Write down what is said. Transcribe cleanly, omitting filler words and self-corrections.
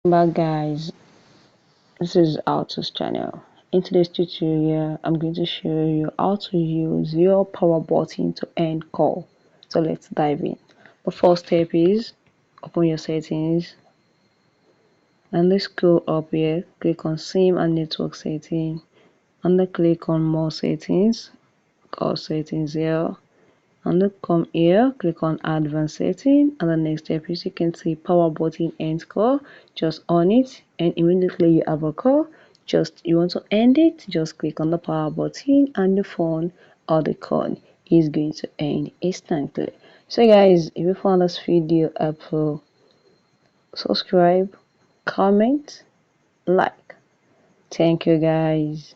Back guys, this is Alto's channel. In today's tutorial I'm going to show you how to use your power button to end call. So let's dive in. The first step is open your settings and let's scroll up here, click on sim and network setting and then click on more settings, call settings here, and then come here, click on advanced setting, and the next step is you can see power button end call. Just on it and immediately you have a call. Just you want to end it, just click on the power button and the phone or the call is going to end instantly. So guys, if you found this video helpful, subscribe, comment, like. Thank you guys.